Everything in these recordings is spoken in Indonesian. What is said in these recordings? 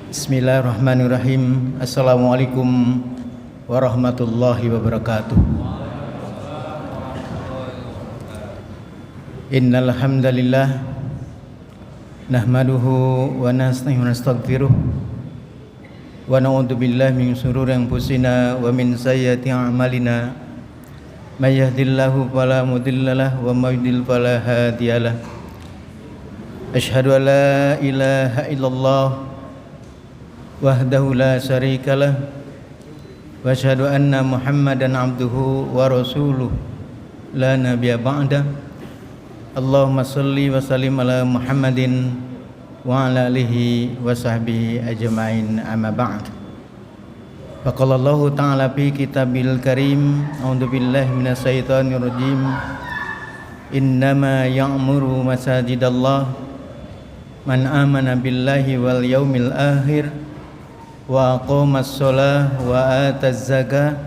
Bismillahirrahmanirrahim. Assalamualaikum warahmatullahi wabarakatuh. Innal hamdalillah nahmaduhu wa nasta'inuhu wa nastaghfiruh wa na'udzu billahi min shururi anfusina wa min sayyiati a'malina. May yahdihillahu fala mudhillalah wa may yudhlil fala hadiyalah. Asyhadu an la ilaha illallah wahdahu la syarikalah wa asyhadu anna Muhammadan abduhu wa rasuluh la nabiyya ba'da. Allahumma shalli wa sallim ala Muhammadin wa ala alihi wa sahbihi ajma'in, amma ba'd. Faqala Allah ta'ala fi kitabil karim, a'udzu billahi minasy syaithanir rajim. Innama ya'muru masajidallah man amana billahi wal yaumil akhir wa aqamas shalah wa ataz zakah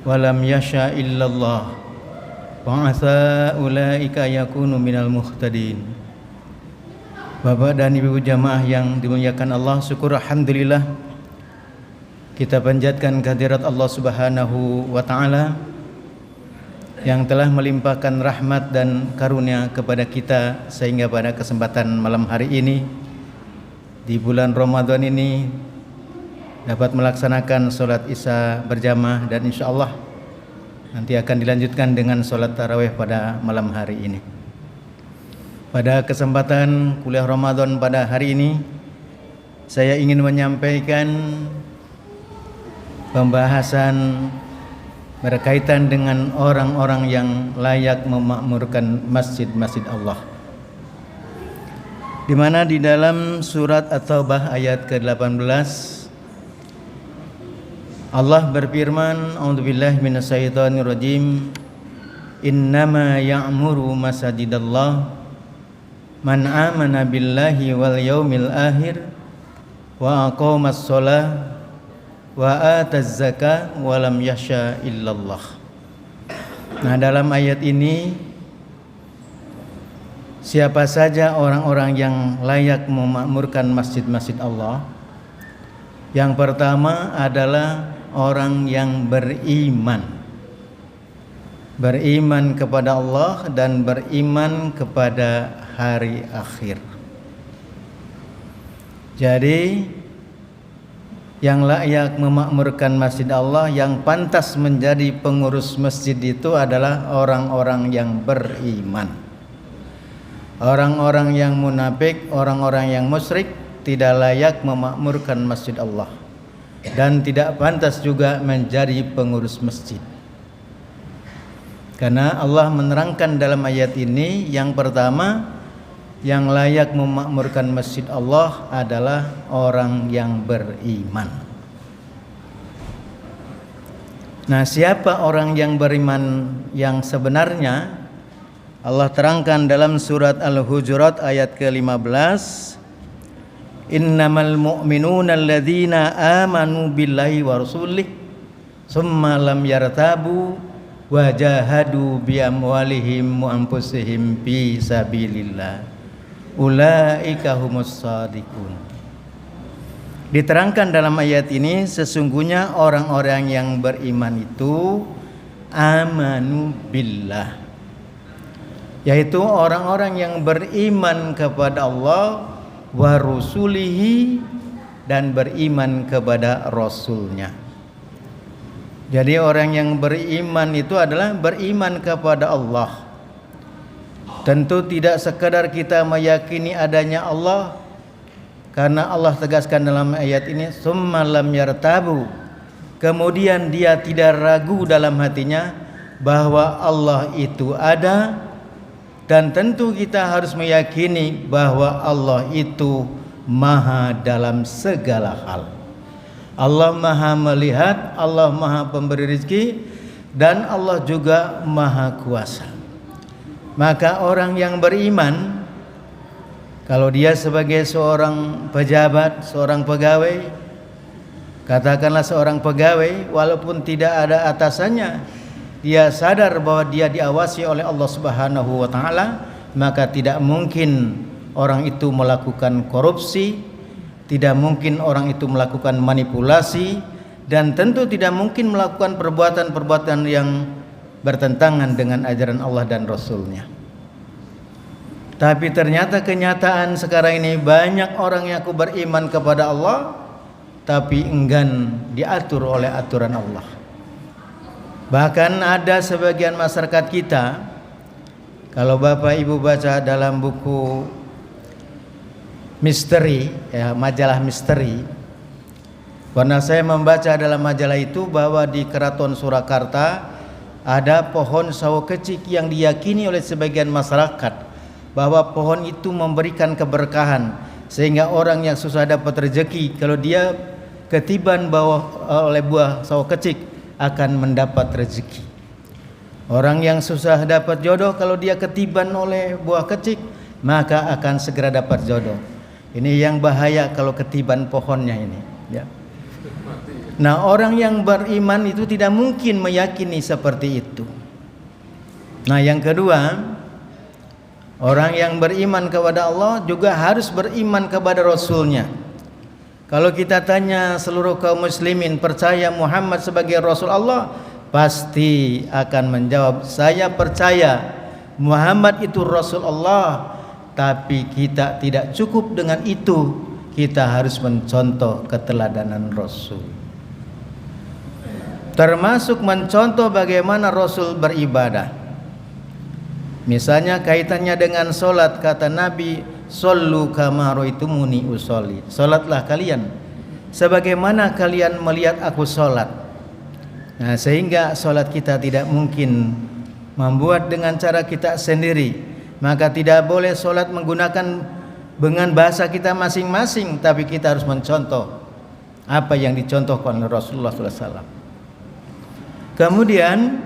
wa lam yasha illallah wa asa ulaika yakunu minal muhtadin. Bapak dan Ibu jamaah yang dimuliakan Allah, syukur alhamdulillah kita panjatkan kehadirat Allah Subhanahu wa taala yang telah melimpahkan rahmat dan karunia kepada kita sehingga pada kesempatan malam hari ini di bulan Ramadan ini dapat melaksanakan sholat isya berjamaah, dan insya Allah nanti akan dilanjutkan dengan sholat tarawih pada malam hari ini. Pada kesempatan kuliah Ramadan pada hari ini, saya ingin menyampaikan pembahasan berkaitan dengan orang-orang yang layak memakmurkan masjid-masjid Allah, di mana di dalam surat At-Taubah ayat ke-18 Allah berfirman, a'udzubillahi minasyaitonir rajim, innama ya'muru masajidallah man amana billahi wal yaumil akhir wa aqamas shalah wa ataz zakah wa lam yasha illallah. Nah, dalam ayat ini siapa saja orang-orang yang layak memakmurkan masjid-masjid Allah? Yang pertama adalah orang yang beriman kepada Allah dan beriman kepada hari akhir. Jadi yang layak memakmurkan masjid Allah, yang pantas menjadi pengurus masjid itu adalah orang-orang yang beriman. Orang-orang yang munafik, orang-orang yang musyrik tidak layak memakmurkan masjid Allah dan tidak pantas juga menjadi pengurus masjid. Karena Allah menerangkan dalam ayat ini, yang pertama yang layak memakmurkan masjid Allah adalah orang yang beriman. Nah, siapa orang yang beriman yang sebenarnya? Allah terangkan dalam surat Al-Hujurat ayat ke-15, innamal mu'minuna alladzina amanu billahi wa rasulih summa lam yartabu wa jahadu bi amwalihim wa anfusihim fi sabilillah ulaika humus shadiqun. Diterangkan dalam ayat ini, sesungguhnya orang-orang yang beriman itu amanu billah, yaitu orang-orang yang beriman kepada Allah wa rusulihi dan beriman kepada rasulnya. Jadi orang yang beriman itu adalah beriman kepada Allah. Tentu tidak sekadar kita meyakini adanya Allah, karena Allah tegaskan dalam ayat ini summa lam yartabu, kemudian dia tidak ragu dalam hatinya bahwa Allah itu ada. Dan tentu kita harus meyakini bahwa Allah itu maha dalam segala hal. Allah maha melihat, Allah maha pemberi rezeki, dan Allah juga maha kuasa. Maka orang yang beriman, kalau dia sebagai seorang pejabat, seorang pegawai, katakanlah seorang pegawai, walaupun tidak ada atasannya, dia sadar bahwa dia diawasi oleh Allah Subhanahu wa taala, maka tidak mungkin orang itu melakukan korupsi, tidak mungkin orang itu melakukan manipulasi, dan tentu tidak mungkin melakukan perbuatan-perbuatan yang bertentangan dengan ajaran Allah dan Rasul-Nya. Tapi ternyata kenyataan sekarang ini banyak orang yang aku beriman kepada Allah tapi enggan diatur oleh aturan Allah. Bahkan ada sebagian masyarakat kita, kalau Bapak Ibu baca dalam buku misteri, ya, majalah misteri, karena saya membaca dalam majalah itu bahwa di Keraton Surakarta ada pohon sawo kecik yang diyakini oleh sebagian masyarakat bahwa pohon itu memberikan keberkahan, sehingga orang yang susah dapat rezeki kalau dia ketiban oleh buah sawo kecik akan mendapat rezeki. Orang yang susah dapat jodoh kalau dia ketiban oleh buah kecik maka akan segera dapat jodoh. Ini yang bahaya kalau ketiban pohonnya ini, ya. Nah, orang yang beriman itu tidak mungkin meyakini seperti itu. Nah, yang kedua, orang yang beriman kepada Allah juga harus beriman kepada Rasul-Nya. Kalau kita tanya seluruh kaum muslimin percaya Muhammad sebagai Rasul Allah, pasti akan menjawab, saya percaya Muhammad itu Rasul Allah. Tapi kita tidak cukup dengan itu, kita harus mencontoh keteladanan Rasul. Termasuk mencontoh bagaimana Rasul beribadah. Misalnya kaitannya dengan solat, kata Nabi, "Shollu kama ra'aitumuni usolli." Solatlah kalian sebagaimana kalian melihat aku solat. Nah, sehingga solat kita tidak mungkin membuat dengan cara kita sendiri. Maka tidak boleh solat menggunakan dengan bahasa kita masing-masing, tapi kita harus mencontoh apa yang dicontohkan oleh Rasulullah SAW. Kemudian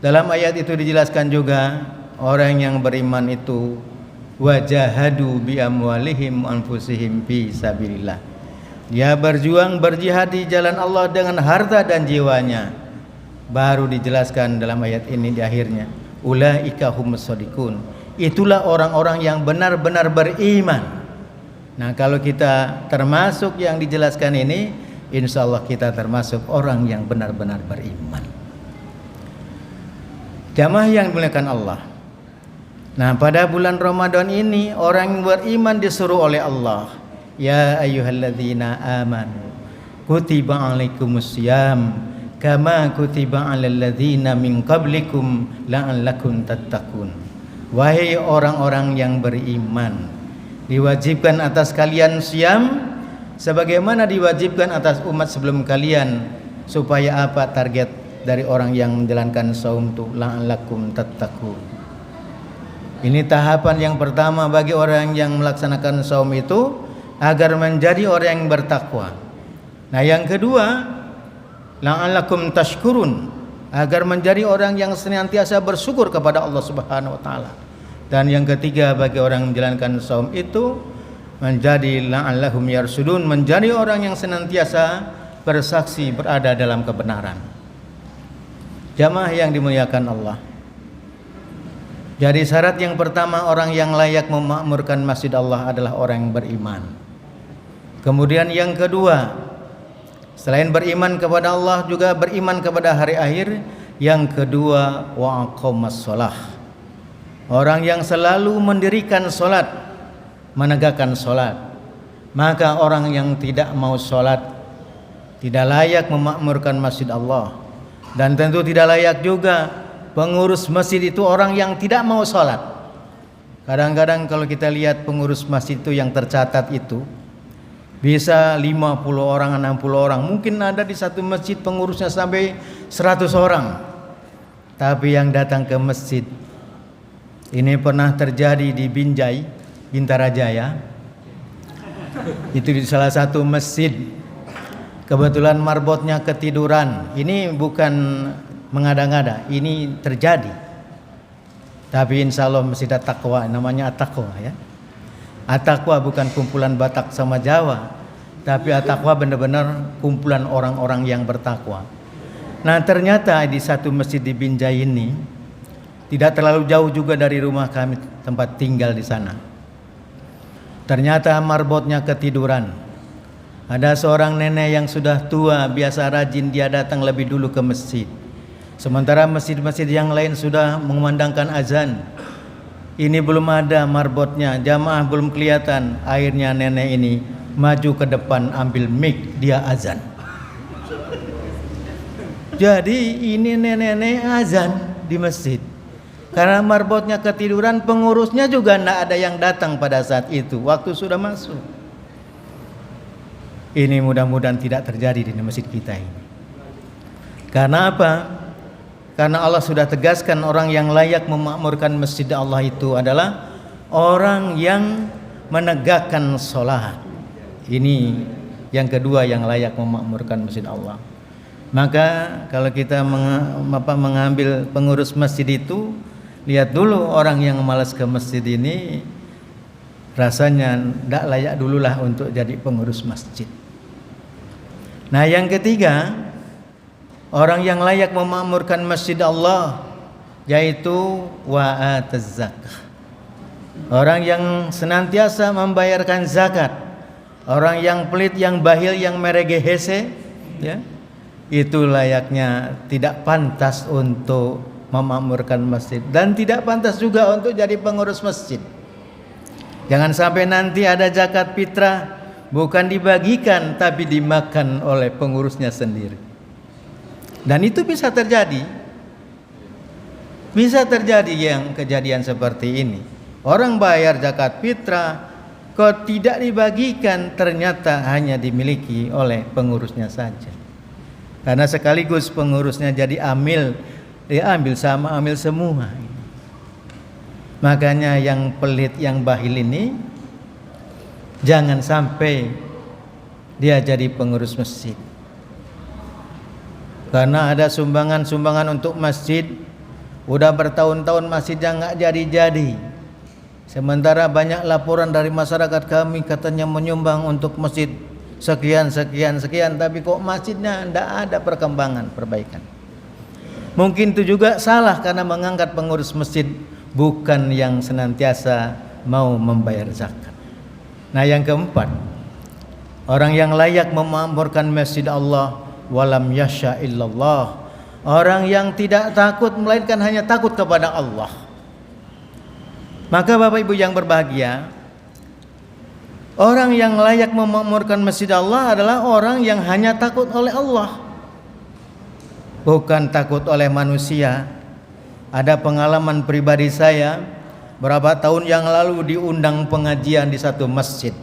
dalam ayat itu dijelaskan juga orang yang beriman itu wajahadu bi amwalihim anfusihim fi sabilillah. Dia berjuang berjihad di jalan Allah dengan harta dan jiwanya. Baru dijelaskan dalam ayat ini di akhirnya, ulaika humus shadiqun. Itulah orang-orang yang benar-benar beriman. Nah, kalau kita termasuk yang dijelaskan ini, insya Allah kita termasuk orang yang benar-benar beriman. Jamaah yang dimuliakan Allah. Nah, pada bulan Ramadan ini orang yang beriman disuruh oleh Allah, ya ayyuhalladzina amanu kutiba alaikumussyam kama kutiba alal ladzina min qablikum la'allakum tattaqun. Wahai orang-orang yang beriman, diwajibkan atas kalian siam sebagaimana diwajibkan atas umat sebelum kalian, supaya apa target dari orang yang menjalankan saum itu? La'allakum tattaqun. Ini tahapan yang pertama bagi orang yang melaksanakan saum itu, agar menjadi orang yang bertakwa. Nah, yang kedua, la'allakum tashkurun, agar menjadi orang yang senantiasa bersyukur kepada Allah Subhanahu wa taala. Dan yang ketiga, bagi orang yang menjalankan saum itu menjadi la'allahum yarsudun, menjadi orang yang senantiasa bersaksi berada dalam kebenaran. Jamaah yang dimuliakan Allah. Jadi syarat yang pertama orang yang layak memakmurkan masjid Allah adalah orang yang beriman. Kemudian yang kedua, selain beriman kepada Allah juga beriman kepada hari akhir. Yang kedua, wa aqamas shalah. Orang yang selalu mendirikan salat, menegakkan salat. Maka orang yang tidak mau salat tidak layak memakmurkan masjid Allah. Dan tentu tidak layak juga pengurus masjid itu orang yang tidak mau salat. Kadang-kadang kalau kita lihat pengurus masjid itu yang tercatat itu bisa 50 orang, 60 orang. Mungkin ada di satu masjid pengurusnya sampai 100 orang. Tapi yang datang ke masjid, ini pernah terjadi di Binjai, Bintara Jaya. Itu di salah satu masjid. Kebetulan marbotnya ketiduran. Ini bukan mengada-ngada, ini terjadi. Tapi insya Allah masjid at-taqwa, namanya at-taqwa ya. At-taqwa bukan kumpulan Batak sama Jawa, tapi at-taqwa benar-benar kumpulan orang-orang yang bertakwa. Nah, ternyata di satu masjid di Binjai ini, tidak terlalu jauh juga dari rumah kami tempat tinggal di sana, Ternyata marbotnya ketiduran. Ada seorang nenek yang sudah tua, biasa rajin dia datang lebih dulu ke masjid. Sementara masjid-masjid yang lain sudah mengumandangkan azan. Ini belum ada marbotnya, jamaah belum kelihatan. Akhirnya nenek ini maju ke depan, ambil mic, dia azan. Jadi ini nenek-nenek azan di masjid. Karena marbotnya ketiduran, pengurusnya juga tidak ada yang datang pada saat itu. Waktu sudah masuk. Ini mudah-mudahan tidak terjadi di masjid kita ini. Karena apa? Karena Allah sudah tegaskan orang yang layak memakmurkan masjid Allah itu adalah orang yang menegakkan sholat. Ini yang kedua yang layak memakmurkan masjid Allah. Maka kalau kita mengambil pengurus masjid itu, lihat dulu orang yang malas ke masjid ini rasanya tidak layak dululah untuk jadi pengurus masjid. Nah, yang ketiga, orang yang layak memakmurkan masjid Allah yaitu wa'ataz zakah. Orang yang senantiasa membayarkan zakat. Orang yang pelit, yang bahil, yang meregehese, ya, itu layaknya tidak pantas untuk memakmurkan masjid dan tidak pantas juga untuk jadi pengurus masjid. Jangan sampai nanti ada zakat fitrah bukan dibagikan tapi dimakan oleh pengurusnya sendiri. Dan itu bisa terjadi. Bisa terjadi yang kejadian seperti ini. Orang bayar zakat fitrah kok tidak dibagikan, ternyata hanya dimiliki oleh pengurusnya saja. Karena sekaligus pengurusnya jadi amil, dia ambil sama amil semua. Makanya yang pelit, yang bahil ini jangan sampai dia jadi pengurus masjid. Karena ada sumbangan-sumbangan untuk masjid, udah bertahun-tahun masjidnya nggak jadi-jadi. Sementara banyak laporan dari masyarakat kami katanya menyumbang untuk masjid sekian, tapi kok masjidnya tidak ada perkembangan, perbaikan. Mungkin itu juga salah karena mengangkat pengurus masjid bukan yang senantiasa mau membayar zakat. Nah, yang keempat, orang yang layak memakmurkan masjid Allah walam yasha illallah. Orang yang tidak takut melainkan hanya takut kepada Allah. Maka Bapak Ibu yang berbahagia, orang yang layak memakmurkan masjid Allah adalah orang yang hanya takut oleh Allah, bukan takut oleh manusia. Ada pengalaman pribadi saya, berapa tahun yang lalu diundang pengajian di satu masjid.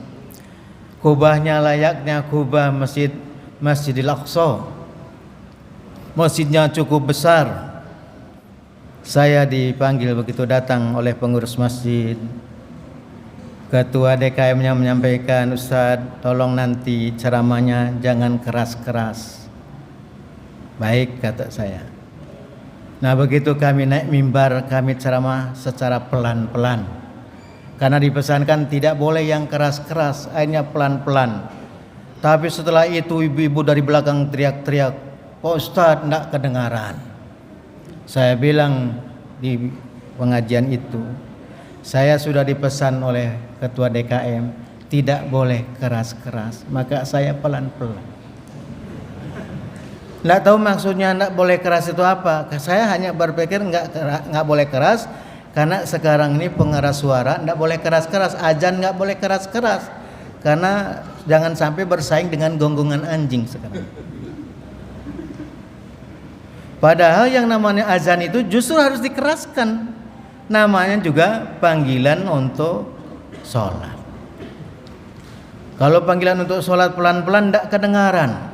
Kubahnya layaknya kubah Masjidil Aqsa. Masjidnya cukup besar. Saya dipanggil begitu datang oleh pengurus masjid. Ketua DKM-nya menyampaikan, "Ustaz, tolong nanti ceramahnya jangan keras-keras." Baik, kata saya. Nah, begitu kami naik mimbar, kami ceramah secara pelan-pelan. Karena dipesankan tidak boleh yang keras-keras, akhirnya pelan-pelan. Tapi setelah itu ibu-ibu dari belakang teriak-teriak, "Pak Ustadz, enggak kedengaran." Saya bilang di pengajian itu, saya sudah dipesan oleh ketua DKM tidak boleh keras-keras, maka saya pelan-pelan. Nggak tahu maksudnya nggak boleh keras itu apa. Saya hanya berpikir nggak boleh keras karena sekarang ini pengeras suara nggak boleh keras-keras, azan nggak boleh keras-keras karena jangan sampai bersaing dengan gonggongan anjing sekarang. Padahal yang namanya azan itu justru harus dikeraskan. Namanya juga panggilan untuk sholat. Kalau panggilan untuk sholat pelan-pelan tidak kedengaran.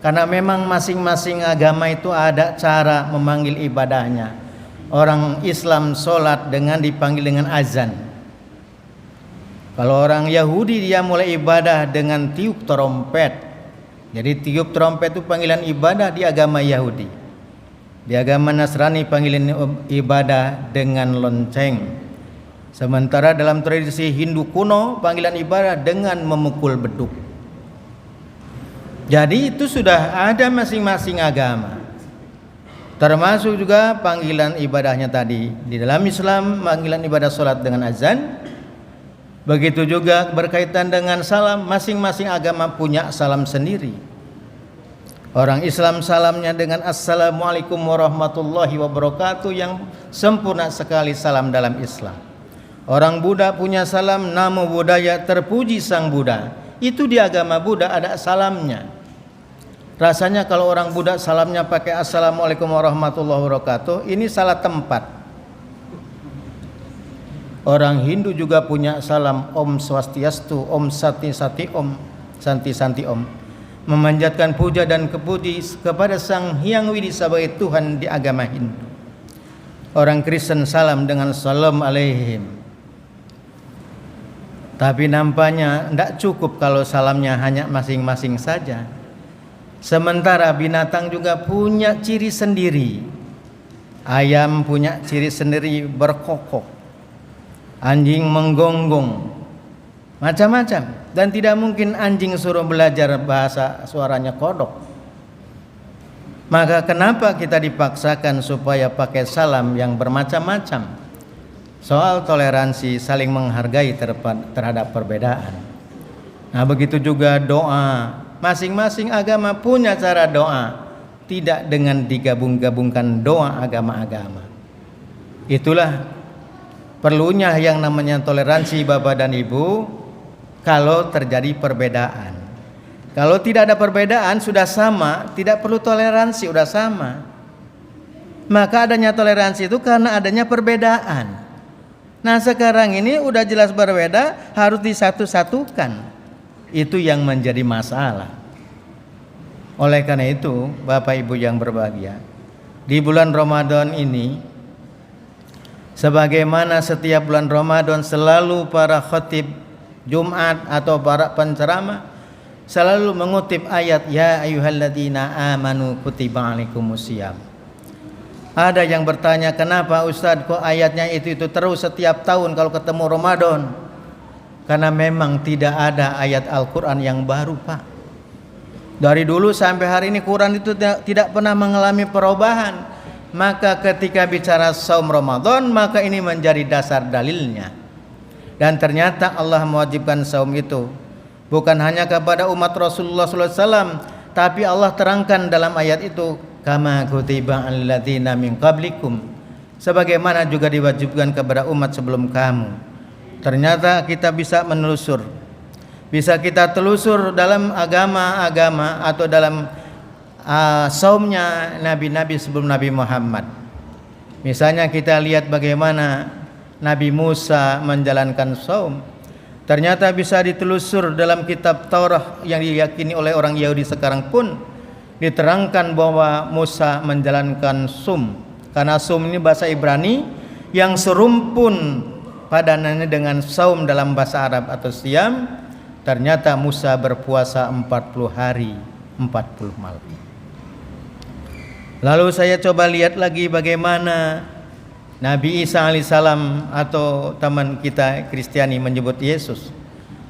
Karena memang masing-masing agama itu ada cara memanggil ibadahnya. Orang Islam sholat dengan dipanggil dengan azan. Kalau orang Yahudi dia mulai ibadah dengan tiup trompet. Jadi tiup trompet itu panggilan ibadah di agama Yahudi. Di agama Nasrani panggilan ibadah dengan lonceng. Sementara dalam tradisi Hindu kuno panggilan ibadah dengan memukul beduk. Jadi itu sudah ada masing-masing agama. Termasuk juga panggilan ibadahnya tadi. Di dalam Islam panggilan ibadah sholat dengan azan. Begitu juga berkaitan dengan salam, masing-masing agama punya salam sendiri. Orang Islam salamnya dengan Assalamualaikum warahmatullahi wabarakatuh, yang sempurna sekali salam dalam Islam. Orang Buddha punya salam Namo Buddhaya, terpuji Sang Buddha. Itu di agama Buddha ada salamnya. Rasanya kalau orang Buddha salamnya pakai Assalamualaikum warahmatullahi wabarakatuh, ini salah tempat. Orang Hindu juga punya salam Om Swastiastu, Om Sati Sati Om, Santi Santi Om. Memanjatkan puja dan kepuji kepada Sang Hyang Widi sebagai Tuhan di agama Hindu. Orang Kristen salam dengan Salam Alaihim. Tapi nampaknya tidak cukup kalau salamnya hanya masing-masing saja. Sementara binatang juga punya ciri sendiri. Ayam punya ciri sendiri berkokok. Anjing menggonggong. Macam-macam. Dan tidak mungkin anjing suruh belajar bahasa suaranya kodok. Maka kenapa kita dipaksakan supaya pakai salam yang bermacam-macam? Soal toleransi, saling menghargai terhadap perbedaan. Nah, begitu juga doa. Masing-masing agama punya cara doa, tidak dengan digabung-gabungkan doa agama-agama. Itulah perlunya yang namanya toleransi Bapak dan Ibu. Kalau terjadi perbedaan, kalau tidak ada perbedaan sudah sama, tidak perlu toleransi, sudah sama. Maka adanya toleransi itu karena adanya perbedaan. Nah sekarang ini udah jelas berbeda, harus disatu-satukan. Itu yang menjadi masalah. Oleh karena itu Bapak Ibu yang berbahagia, di bulan Ramadan ini, sebagaimana setiap bulan Ramadan selalu para khatib Jumat atau para penceramah selalu mengutip ayat ya ayyuhalladzina amanu kutiba alaikumusiyam. Ada yang bertanya, kenapa Ustadz kok ayatnya itu terus setiap tahun kalau ketemu Ramadan? Karena memang tidak ada ayat Al-Quran yang baru, Pak. Dari dulu sampai hari ini Quran itu tidak pernah mengalami perubahan. Maka ketika bicara saum Ramadan, maka ini menjadi dasar dalilnya. Dan ternyata Allah mewajibkan saum itu bukan hanya kepada umat Rasulullah SAW, tapi Allah terangkan dalam ayat itu kama kutiba alal ladzina min qablikum, sebagaimana juga diwajibkan kepada umat sebelum kamu. Ternyata kita bisa menelusur, bisa kita telusur dalam agama-agama atau dalam saumnya nabi-nabi sebelum Nabi Muhammad. Misalnya kita lihat bagaimana Nabi Musa menjalankan saum. Ternyata bisa ditelusur dalam kitab Taurat yang diyakini oleh orang Yahudi sekarang pun diterangkan bahwa Musa menjalankan saum. Karena saum ini bahasa Ibrani yang serumpun padanannya dengan saum dalam bahasa Arab atau siam. Ternyata Musa berpuasa 40 hari 40 malam. Lalu saya coba lihat lagi bagaimana Nabi Isa alaihissalam atau teman kita Kristiani menyebut Yesus.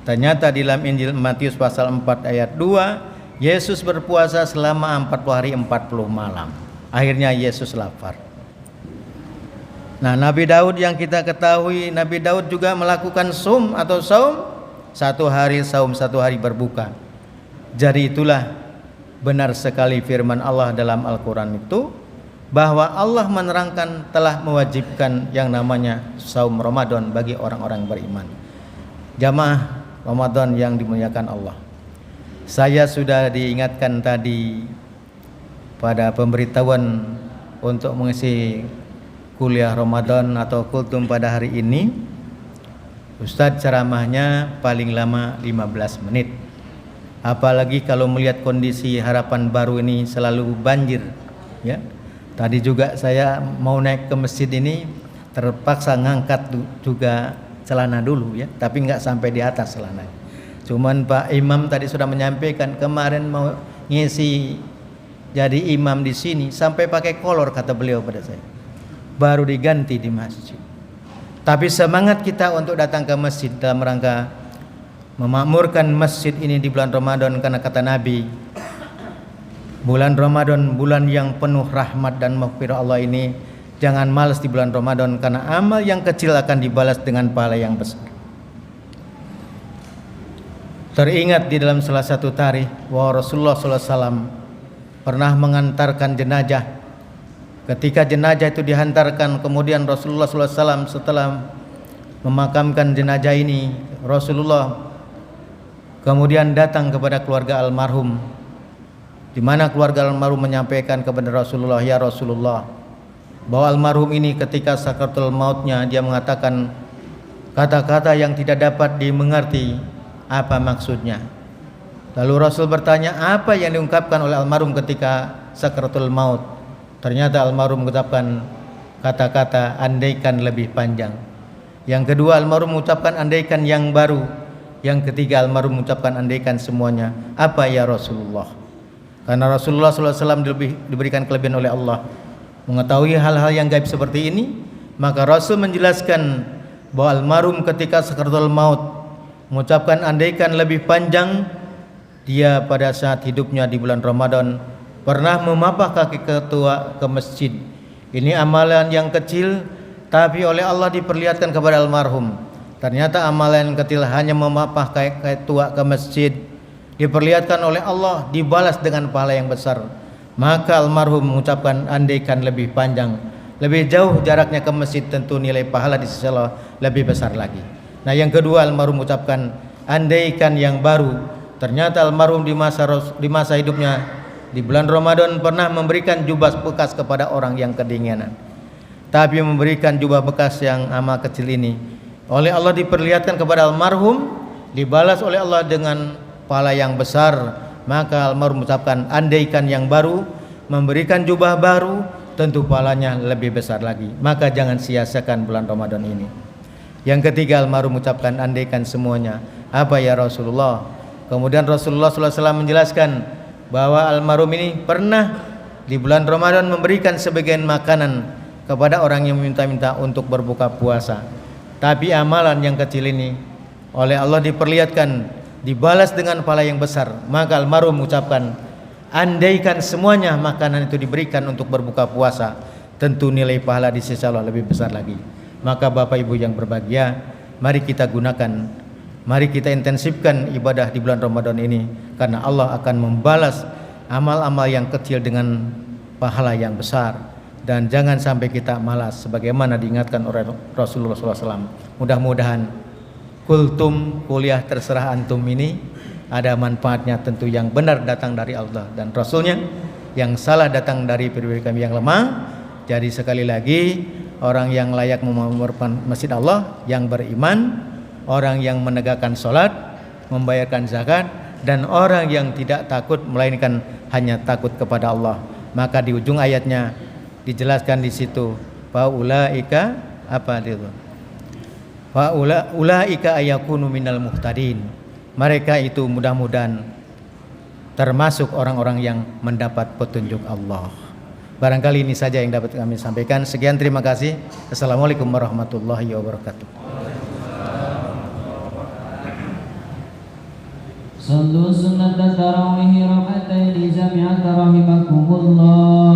Ternyata di dalam Injil Matius pasal 4 ayat 2, Yesus berpuasa selama 40 hari 40 malam. Akhirnya Yesus lapar. Nah, Nabi Daud yang kita ketahui, Nabi Daud juga melakukan saum atau saum, 1 hari saum 1 hari berbuka. Jadi itulah benar sekali firman Allah dalam Al-Quran itu, bahwa Allah menerangkan telah mewajibkan yang namanya saum Ramadan bagi orang-orang beriman. Jamaah Ramadan yang dimuliakan Allah, saya sudah diingatkan tadi pada pemberitahuan untuk mengisi kuliah Ramadan atau kultum pada hari ini. Ustadz ceramahnya paling lama 15 menit. Apalagi kalau melihat kondisi Harapan Baru ini selalu banjir, ya. Tadi juga saya mau naik ke masjid ini terpaksa ngangkat juga celana dulu, ya, tapi nggak sampai di atas celananya. Cuman Pak Imam tadi sudah menyampaikan kemarin mau ngisi jadi imam di sini sampai pakai kolor, kata beliau pada saya. Baru diganti di masjid. Tapi semangat kita untuk datang ke masjid dalam rangka memakmurkan masjid ini di bulan Ramadan, karena kata Nabi, bulan Ramadan, bulan yang penuh rahmat dan maghfirah Allah ini, jangan malas di bulan Ramadan, karena amal yang kecil akan dibalas dengan pahala yang besar. Teringat di dalam salah satu tarikh bahwa Rasulullah SAW pernah mengantarkan jenazah. Ketika jenazah itu dihantarkan, kemudian Rasulullah SAW setelah memakamkan jenazah ini, Rasulullah kemudian datang kepada keluarga almarhum, di mana keluarga almarhum menyampaikan kepada Rasulullah, ya Rasulullah, bahwa almarhum ini ketika sakaratul mautnya dia mengatakan kata-kata yang tidak dapat dimengerti apa maksudnya. Lalu Rasul bertanya, apa yang diungkapkan oleh almarhum ketika sakaratul maut? Ternyata almarhum mengucapkan kata-kata andaikan lebih panjang. Yang kedua, almarhum mengucapkan andaikan yang baru. Yang ketiga, almarhum mengucapkan andaikan semuanya. Apa ya Rasulullah? Karena Rasulullah SAW diberikan kelebihan oleh Allah mengetahui hal-hal yang gaib seperti ini, maka Rasul menjelaskan bahwa almarhum ketika sakaratul maut mengucapkan andaikan lebih panjang. Dia pada saat hidupnya di bulan Ramadan pernah memapah kaki ketua ke masjid. Ini amalan yang kecil, tapi oleh Allah diperlihatkan kepada almarhum. Ternyata amalan yang kecil hanya memapah kaki ketua ke masjid, diperlihatkan oleh Allah dibalas dengan pahala yang besar. Maka almarhum mengucapkan andaikan lebih panjang, lebih jauh jaraknya ke masjid, tentu nilai pahala di sisi Allah lebih besar lagi. Nah, yang kedua, almarhum mengucapkan andaikan yang baru. Ternyata almarhum di masa hidupnya di bulan Ramadan pernah memberikan jubah bekas kepada orang yang kedinginan. Tapi memberikan jubah bekas yang amat kecil ini oleh Allah diperlihatkan kepada almarhum, dibalas oleh Allah dengan pahala yang besar. Maka almarhum mengucapkan andaikan yang baru, memberikan jubah baru, tentu pahalanya lebih besar lagi. Maka jangan sia-siakan bulan Ramadan ini. Yang ketiga, almarhum mengucapkan andaikan semuanya. Apa ya Rasulullah? Kemudian Rasulullah SAW menjelaskan bahwa almarhum ini pernah di bulan Ramadan memberikan sebagian makanan kepada orang yang meminta-minta untuk berbuka puasa. Tapi amalan yang kecil ini oleh Allah diperlihatkan, dibalas dengan pahala yang besar. Maka almarhum mengucapkan andaikan semuanya makanan itu diberikan untuk berbuka puasa, tentu nilai pahala di sisi Allah lebih besar lagi. Maka Bapak Ibu yang berbahagia, mari kita gunakan, mari kita intensifkan ibadah di bulan Ramadan ini, karena Allah akan membalas amal-amal yang kecil dengan pahala yang besar. Dan jangan sampai kita malas sebagaimana diingatkan oleh Rasulullah SAW. Mudah-mudahan kultum, kuliah terserah antum ini ada manfaatnya, tentu yang benar datang dari Allah dan Rasulnya, yang salah datang dari pribadi kami yang lemah. Jadi sekali lagi, orang yang layak membangun masjid Allah yang beriman, orang yang menegakkan sholat, membayarkan zakat, dan orang yang tidak takut melainkan hanya takut kepada Allah. Maka di ujung ayatnya dijelaskan di situ, faulaika apa itu? Faulaika ayakunu minal muhtadin. Mereka itu mudah-mudahan termasuk orang-orang yang mendapat petunjuk Allah. Barangkali ini saja yang dapat kami sampaikan. Sekian, terima kasih. Assalamualaikum warahmatullahi wabarakatuh. Sallu sunnat tarawih rak'atain jami'an rahimakumullah.